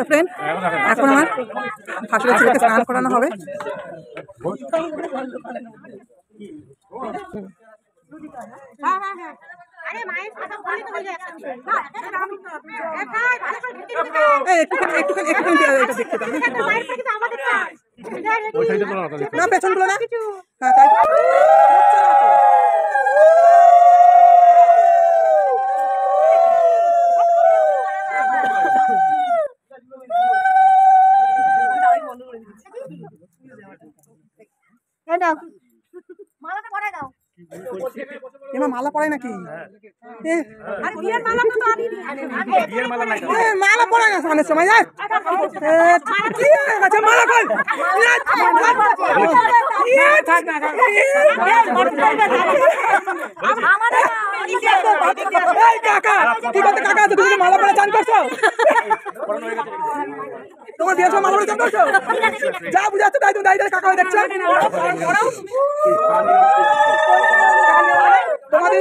Friend, এখন আমার শাশুড়ি ছেলেকে স্নান করানো হবে। না পেছন গুলো না, হ্যাঁ তাই মালা পড়ায় নাকি? মালা পড়ায় না স্নানের সময়। মালা পড়া চান করছো? তোমার বিয়ের সময় মালা পড়া চান করছো? যা বুঝাচ্ছে তাই তুমি দাঁড়িয়ে কাকা হয়ে দেখছো। তোমাদের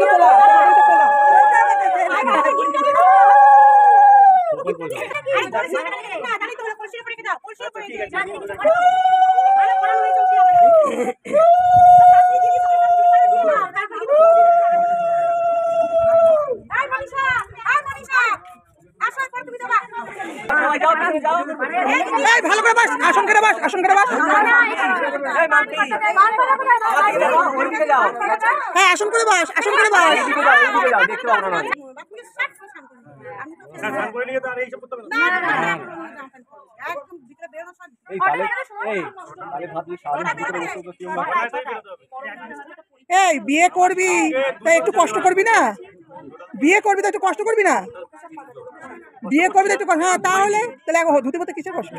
ভালো করে বাস, আসন করে বাস, আসন করে বাস। হ্যাঁ আসন করে বাস, আসন করে বাস। এই বিয়ে করবি তাই একটু কষ্ট করবি না? বিয়ে করবি তো একটু কষ্ট করবি না? বিয়ে করবি তো একটু, হ্যাঁ তাহলে তাহলে ধুতে পড়তে কিসের কষ্ট?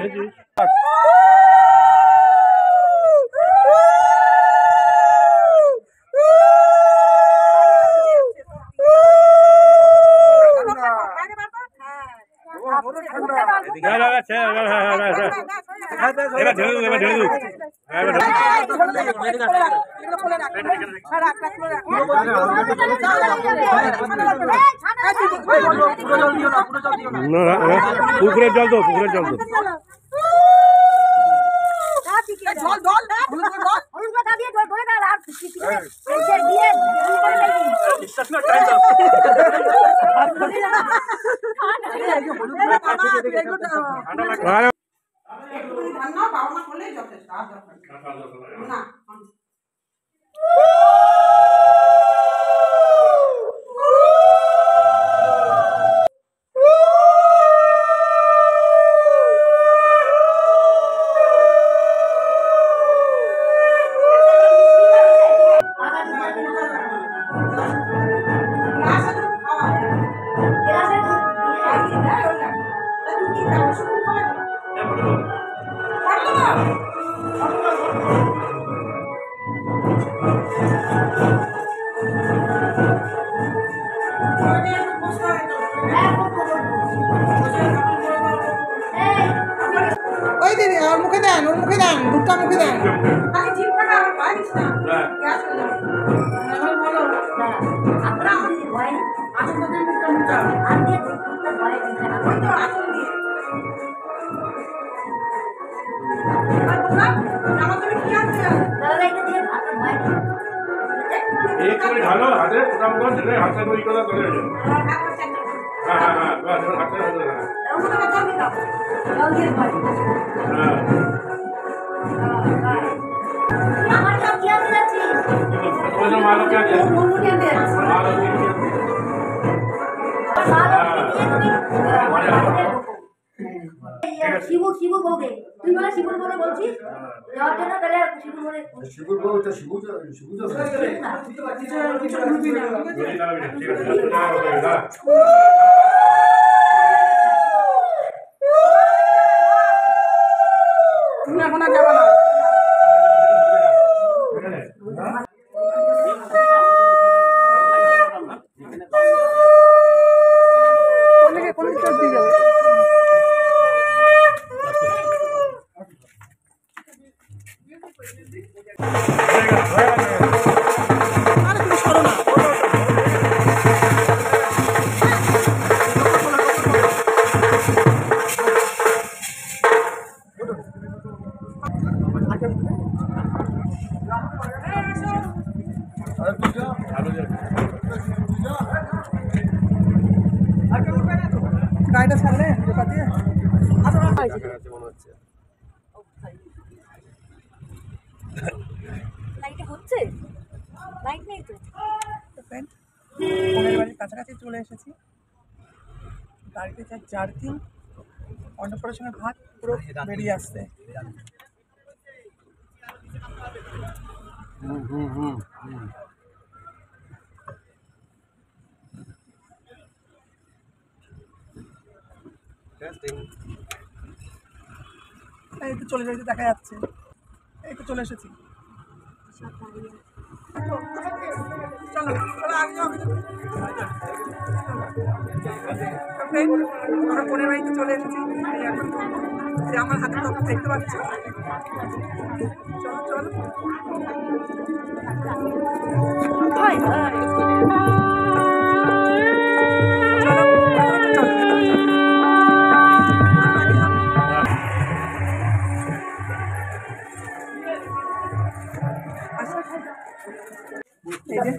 পুকুরের জল তো, পুকুরের জল তো। ওই দিদি ওর মুখে দেন, ওর মুখে দেন, দুধটা মুখে দেন। ঢালো হাতে, হাতে তৈরি করা করে। হ্যাঁ হ্যাঁ হ্যাঁ, হাতে শিবুর শিবুর বউকে তুই বলে শিবুর বউকে বলছিস যাওয়ার জন্য, তাহলে শিবুর বউকে শিবুর বউ এটা শিবুর শিবুর এখন আর যাবো না। গাড়িটা ছাড়লে দোকান দিয়ে লাইটে হচ্ছে লাইট নেই তো বোনের বাড়ির কাছাকাছি চলে এসেছি। গাড়িতে যা জার্কিং, অন্নপ্রাশনের ভাত পুরো বেরিয়ে আসছে। এই তো চলে যাচ্ছে, দেখা যাচ্ছে। এই তো চলে এসেছি। চলো চলো আগে আমরা বোনের বাড়িতে চলে এসেছি। এই এখন যে আমার হাতে তো দেখতে পাচ্ছ। চলো চলো এই যে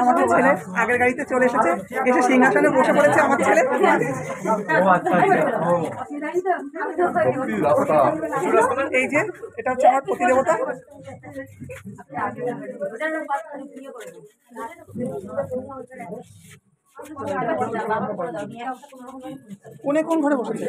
আমাদের ছেলে আগের গাড়িতে চলে এসেছে, এসে সিংহাসনে বসে পড়েছে আমার ছেলে। এই যে এটা হচ্ছে আমার প্রতিদেবতা। কোনে কোন ঘরে বসেছে?